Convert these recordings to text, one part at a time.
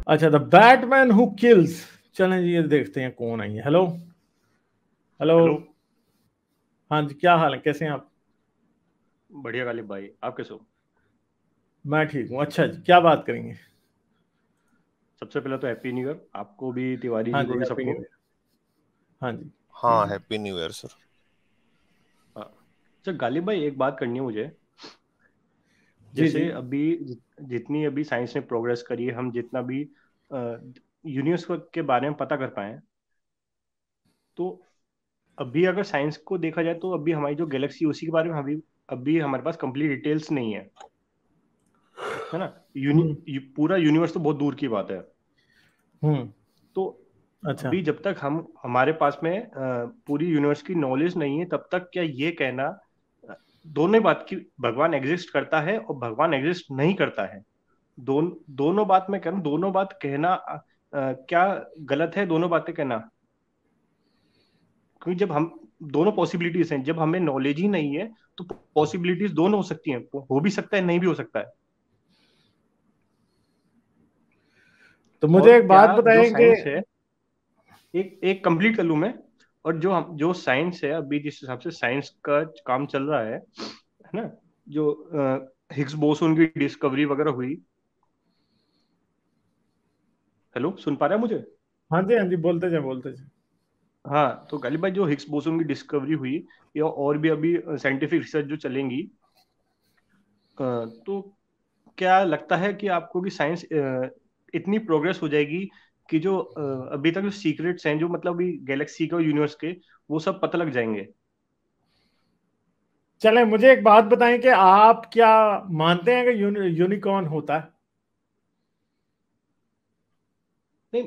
अच्छा, the Batman who kills. चलें जी, ये देखते हैं कौन है ये। Hello hello. हेलो। हाँ जी, क्या हाल है, कैसे हैं आप? बढ़िया गालिब भाई, आप कैसे हो? मैं ठीक हूँ। अच्छा जी, क्या बात करेंगे? सबसे पहले तो हैप्पी न्यू ईयर आपको भी, तिवारी हाँ जी जी, को भी, हैप्पी न्यू सबको। ईयर। हाँ जी। जी हाँ, जी। Happy new year sir. हाँ। अच्छा गालिब भाई, एक बात करनी है मुझे। जी जी। जैसे अभी जितनी अभी साइंस ने प्रोग्रेस करी है, हम जितना भी यूनिवर्स के बारे में पता कर पाए हैं, तो अभी अगर साइंस को देखा जाए तो अभी हमारी जो गैलेक्सी उसी के बारे में अभी अभी हमारे पास कंप्लीट डिटेल्स नहीं है ना। हम्म पूरा यूनिवर्स तो बहुत दूर की बात है। हम्म। तो अच्छा। अभी जब तक हम हमारे पास में पूरी यूनिवर्स की नॉलेज नहीं है, तब तक क्या ये कहना अ, दोनों ही बात की भगवान एग्जिस्ट करता है और भगवान एग्जिस्ट नहीं करता है। दोनों बात मैं कह रहा हूँ, दोनों बात कहना क्या गलत है दोनों बातें कहना? क्योंकि जब हम दोनों पॉसिबिलिटीज हैं, जब हमें नॉलेज ही नहीं है तो पॉसिबिलिटीज दोनों हो सकती हैं, हो भी सकता है, नहीं भी हो सकता है। तो और मुझे एक क्या बात जो बताएंगे। साइंस है, एक एक कंप्लीट कर लूं मैं। और जो साइंस है अभी, जिस हिसाब से साइंस का काम चल रहा है ना, जो हिग्स बोसोन की डिस्कवरी वगैरह हुई। हेलो, सुन पा रहे हैं मुझे? हाँ जी हाँ जी, बोलते जाए बोलते जाए। हाँ, तो गालिब भाई जो हिग्स बोसोन की डिस्कवरी हुई, या और भी अभी साइंटिफिक रिसर्च जो चलेंगी, तो क्या लगता है कि आपको कि साइंस इतनी प्रोग्रेस हो जाएगी कि जो अभी तक जो सीक्रेट्स हैं, जो मतलब अभी गैलेक्सी के और यूनिवर्स के, वो सब पता लग जाएंगे? चलें, मुझे एक बात बताएं कि आप क्या मानते हैं कि यूनिकॉर्न होता है? नहीं,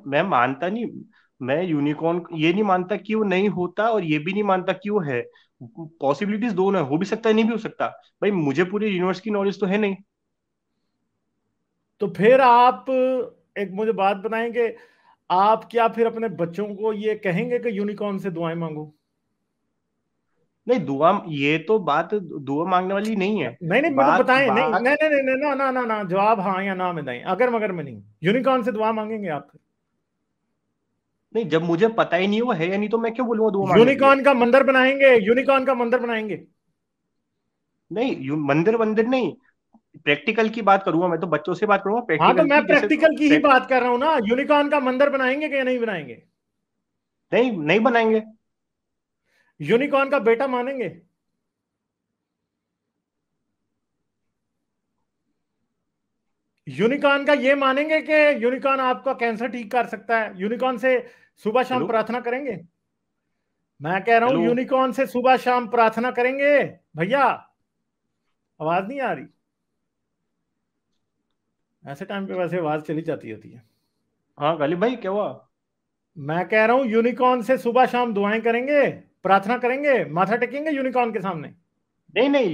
मैं मानता नहीं। मैं यूनिकॉर्न ये नहीं मानता कि वो नहीं होता, और ये भी नहीं मानता कि वो है। पॉसिबिलिटीज दोनों है, हो भी सकता है, नहीं भी हो सकता। भाई मुझे पूरे यूनिवर्स की नॉलेज तो है नहीं। तो फिर आप एक मुझे बात बताएंगे, आप क्या फिर अपने बच्चों को ये कहेंगे कि यूनिकॉर्न से दुआएं मांगो? नहीं, दुआ ये तो बात दुआ मांगने वाली नहीं है। नहीं नहीं, मतलब बात बताएं। नहीं बात नहीं नहीं नहीं, ना ना ना ना, जवाब हाँ या ना में दें, अगर मगर में नहीं। यूनिकॉर्न से दुआ मांगेंगे आप? नहीं, जब मुझे पता ही नहीं है वो है या नहीं, तो मैं क्यों बोलूंगा दुआ मांगने के लिए? यूनिकॉर्न का मंदिर बनाएंगे, यूनिकॉर्न का मंदिर बनाएंगे। नहीं, मंदिर वंदिर नहीं। प्रैक्टिकल की बात करूंगा, मैं तो बच्चों से बात करूंगा हाँ, तो प्रैक्टिकल मैं की, जैसे प्रैक्टिकल की ही बात कर रहा हूं ना। यूनिकॉर्न का मंदिर बनाएंगे कि नहीं बनाएंगे? नहीं, नहीं बनाएंगे। यूनिकॉर्न का बेटा मानेंगे? यूनिकॉर्न का ये मानेंगे कि यूनिकॉर्न आपका कैंसर ठीक कर सकता है? यूनिकॉर्न से सुबह शाम हेलो, प्रार्थना करेंगे? मैं कह रहा हूं हेलो। यूनिकॉर्न से सुबह शाम प्रार्थना करेंगे? भैया, आवाज नहीं आ रही? ऐसे टाइम पे वैसे आवाज चली जाती होती है। हाँ गालिब भाई, क्या हुआ? मैं कह रहा हूं यूनिकॉर्न से सुबह शाम दुआएं करेंगे, प्रार्थना करेंगे, माथा टेकेंगे यूनिकॉर्न के सामने? नहीं नहीं,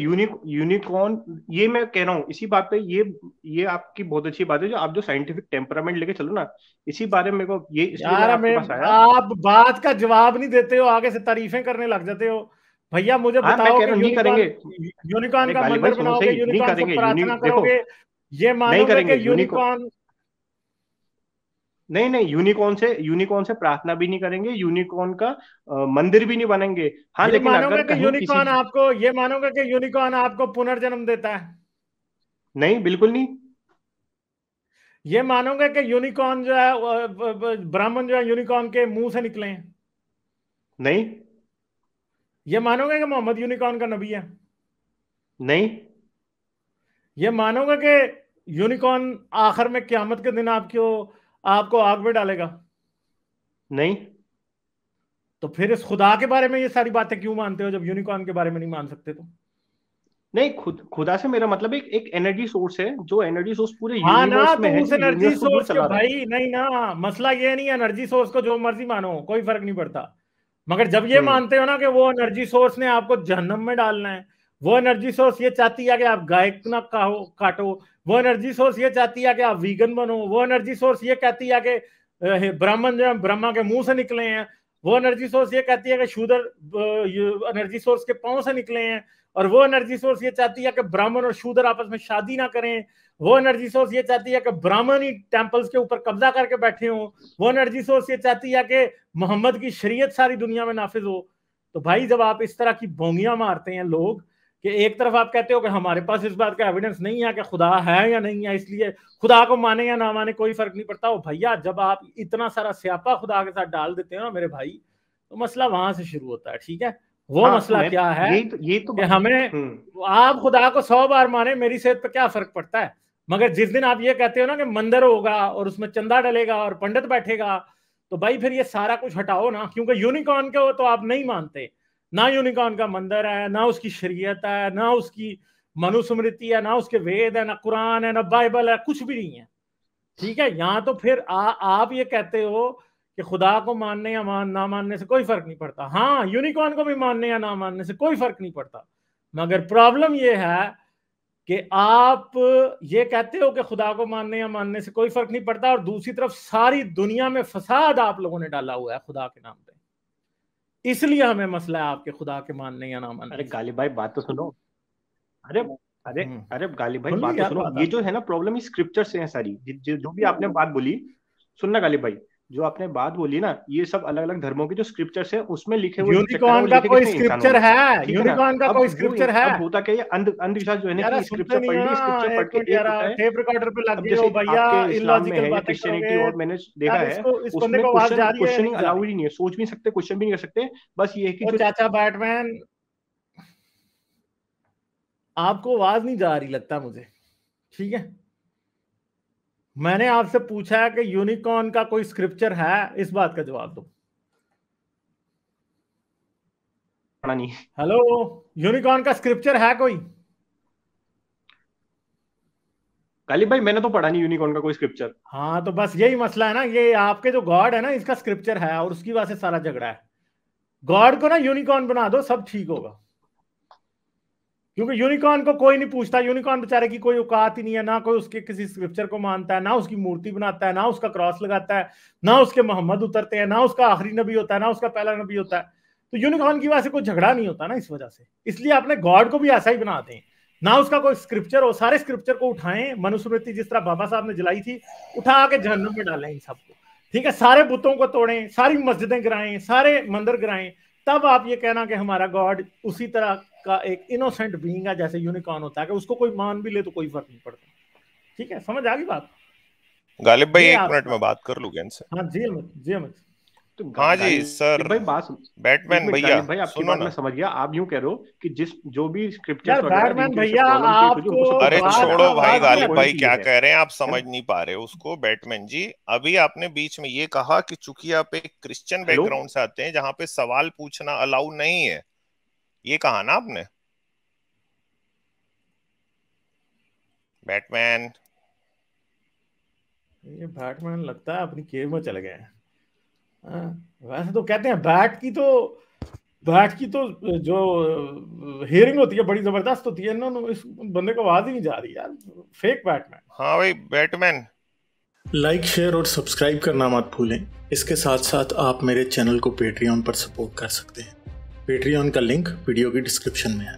यूनिकॉर्न, ये मैं कह रहा हूँ इसी बात पे। ये आपकी बहुत अच्छी बात है, जो आप जो साइंटिफिक टेम्परामेंट लेके चलो ना, इसी बारे में मेरे को, ये इसलिए मैं यार, आपके हमें पास आया। आप बात का जवाब नहीं देते हो, आगे से तारीफें करने लग जाते हो। भैया मुझे हाँ, मैं बताओ कह कि रहा हूँ नहीं करेंगे। यूनिकॉर्न, यूनिकॉर्न अरे का गालिब भाई मंदिर सुनो बनाओगे, सही, नहीं यूनिकॉर्न से करेंगे। प्रार्थना देखो, करोगे, ये नहीं मानोगे करेंगे कि यूनिकॉर्न। यूनिकॉर्न? नहीं नहीं, यूनिकॉर्न से प्रार्थना भी नहीं करेंगे, यूनिकॉर्न का मंदिर भी नहीं बनेंगे। हाँ, ये लेकिन मानोगे अगर कि कहीं किसी, यूनिकॉर्न आपको, ये मानोगे कि यूनिकॉर्न आपको पुनर्जन्म देता है? नहीं बिल्कुल नहीं। ये मानोगे कि यूनिकॉर्न जो है ब्राह्मण जो है यूनिकॉर्न के मुंह से निकले हैं? नहीं, ये मानोगे कि मोहम्मद यूनिकॉर्न का नबी है? नहीं, ये मानोगे कि यूनिकॉर्न आखिर में क्यामत के दिन आपको आपको आग में डालेगा? नहीं, तो फिर इस खुदा के बारे में ये सारी बातें क्यों मानते हो जब यूनिकॉर्न के बारे में नहीं मान सकते? तो नहीं, खुदा से मेरा मतलब एक एनर्जी सोर्स है, जो एनर्जी सोर्स पूरे हाँ ना, यूनिवर्स में तो है, उस जो एनर्जी यूनिवर्स को पूरा सोर्स के, चला रहा है। भाई नहीं ना, मसला ये नहीं है। एनर्जी सोर्स को जो मर्जी मानो, कोई फर्क नहीं पड़ता। मगर जब ये हम्म। मानते हो ना कि वो एनर्जी सोर्स ने आपको जहन्नम में डालना है, वो एनर्जी सोर्स ये चाहती है कि आप गाय ना काटो, वो एनर्जी सोर्स ये चाहती है कि आप वीगन बनो, वो एनर्जी सोर्स ये कहती है कि ब्राह्मण जो है ब्रह्मा के मुंह से निकले हैं, वो एनर्जी सोर्स ये कहती है कि शूद्र एनर्जी सोर्स के पांव से निकले हैं, और वो एनर्जी सोर्स ये चाहती है कि ब्राह्मण और शूद्र आपस में शादी ना करें। वो एनर्जी सोर्स ये चाहती है कि ब्राह्मण ही टेंपल्स के ऊपर कब्जा करके बैठे हों। वो एनर्जी सोर्स ये चाहती है कि मोहम्मद की शरीयत सारी दुनिया में नाफिज हो। तो भाई जब आप इस तरह की बोंगियां मारते हैं लोग कि एक तरफ आप कहते हो कि हमारे पास इस बात का एविडेंस नहीं है कि खुदा है या नहीं है, इसलिए खुदा को माने या ना माने कोई फर्क नहीं पड़ता। भैया जब आप इतना सारा स्यापा खुदा के साथ डाल देते हो ना मेरे भाई, तो मसला वहां से शुरू होता है। ठीक है, वो मसला क्या है ये तो कि हमें आप खुदा को 100 बार माने, मेरी सेहत पे क्या फर्क पड़ता है। मगर जिस दिन आप ये कहते हो ना कि मंदिर होगा और उसमें चंदा डलेगा और पंडित बैठेगा, तो भाई फिर ये सारा कुछ हटाओ ना, क्योंकि यूनिकॉर्न के हो तो आप नहीं मानते। ना यूनिकॉर्न का मंदिर है, ना उसकी शरीयत है, ना उसकी मनुस्मृति है, ना उसके वेद है, ना कुरान है, ना बाइबल है, कुछ भी नहीं है। ठीक है, यहाँ तो फिर आप ये कहते हो कि खुदा को मानने या ना मानने से कोई फर्क नहीं पड़ता। हाँ, यूनिकॉर्न को भी मानने या ना मानने से कोई फर्क नहीं पड़ता, मगर प्रॉब्लम ये है कि आप ये कहते हो कि खुदा को मानने या मानने से कोई फर्क नहीं पड़ता, और दूसरी तरफ सारी दुनिया में फसाद आप लोगों ने डाला हुआ है खुदा के नाम पे। इसलिए हमें मसला है आपके खुदा के मानने या ना मानने। अरे गालिब भाई बात तो सुनो। अरे अरे अरे गालिब भाई बात तो सुनो। ये जो है ना प्रॉब्लम स्क्रिप्चर से है सारी। जो भी आपने बात बोली, सुनना गालिब भाई, जो आपने बात बोली ना, ये सब अलग अलग धर्मों के जो स्क्रिप्चर्स है उसमें लिखे हुए यूनिकॉर्न का कोई स्क्रिप्चर है, यूनिकॉर्न का कोई स्क्रिप्चर है। अब होता क्या, ये अंधविश्वास जो है ना कि स्क्रिप्चर पढ़ ली, स्क्रिप्चर पढ़ के एक होता है टेप रिकॉर्डर पे लग गए हो भैया, इस्लाम में है, क्रिश्चियनिटी और मैंने देखा है उसमें क्वेश्चनिंग अलाउड ही नहीं है, सोच भी सकते, क्वेश्चन भी नहीं कर सकते। बस ये है कि चाचा बैटमैन आपको आवाज नहीं जा रही लगता मुझे। ठीक है, मैंने आपसे पूछा है कि यूनिकॉर्न का कोई स्क्रिप्चर है, इस बात का जवाब दो। नहीं। हेलो, यूनिकॉर्न का स्क्रिप्चर है कोई? गालिब भाई मैंने तो पढ़ा नहीं यूनिकॉर्न का कोई स्क्रिप्चर। हाँ, तो बस यही मसला है ना, ये आपके जो गॉड है ना, इसका स्क्रिप्चर है और उसकी वजह से सारा झगड़ा है। गॉड को ना यूनिकॉर्न बना दो, सब ठीक होगा। क्योंकि यूनिकॉर्न को कोई नहीं पूछता, यूनिकॉर्न बेचारे की कोई औकात ही नहीं है, ना कोई उसके किसी स्क्रिप्चर को मानता है, ना उसकी मूर्ति बनाता है, ना उसका क्रॉस लगाता है, ना उसके मोहम्मद उतरते हैं, ना उसका आखिरी नबी होता है, ना उसका पहला नबी होता है। तो यूनिकॉर्न की वजह से कोई झगड़ा नहीं होता ना इस वजह से। इसलिए अपने गॉड को भी ऐसा ही बनाते हैं, ना उसका कोई स्क्रिप्चर हो। सारे स्क्रिप्चर को उठाएं, मनुस्मृति जिस तरह बाबा साहब ने जलाई थी, उठा के जहन्नुम में डालें इन सबको। ठीक है, सारे बुतों को तोड़ें, सारी मस्जिदें गिराएं, सारे मंदिर गिराएं, तब आप ये कहना कि हमारा गॉड उसी तरह का एक इनोसेंट बीइंग है जैसे यूनिकॉर्न होता है, कि उसको कोई मान भी ले तो कोई फर्क नहीं पड़ता। ठीक है, समझ आ गई बात? गालिब भाई 1 मिनट में बात कर लूँ इनसे। हाँ जी अमित। तो हाँ जी सर, भाई बात बैटमैन भैया भाई आपकी बात मैं समझ गया। आप यूं कह रहे हो कि जो भी स्क्रिप्चर्स बैटमैन भैया आपको, अरे छोड़ो भाई, गालिब भाई क्या कह रहे हैं आप समझ नहीं पा रहे उसको। बैटमैन जी, अभी आपने बीच में ये कहा कि चूंकि आप एक क्रिश्चियन बैकग्राउंड से आते हैं जहां पे सवाल पूछना अलाउ नहीं है, ये कहा ना आपने बैटमैन? ये बैटमैन लगता है अपनी केव में चले गए हैं। वैसे तो कहते हैं बैट की तो जो हियरिंग होती है बड़ी जबरदस्त होती है ना, इस बंदे को आवाज ही नहीं जा रही यार। Fake Batman. हाँ भाई बैटमैन। लाइक, शेयर और सब्सक्राइब करना मत भूलें। इसके साथ साथ आप मेरे चैनल को पेट्रियन पर सपोर्ट कर सकते हैं। पेट्रियन का लिंक वीडियो की डिस्क्रिप्शन में है।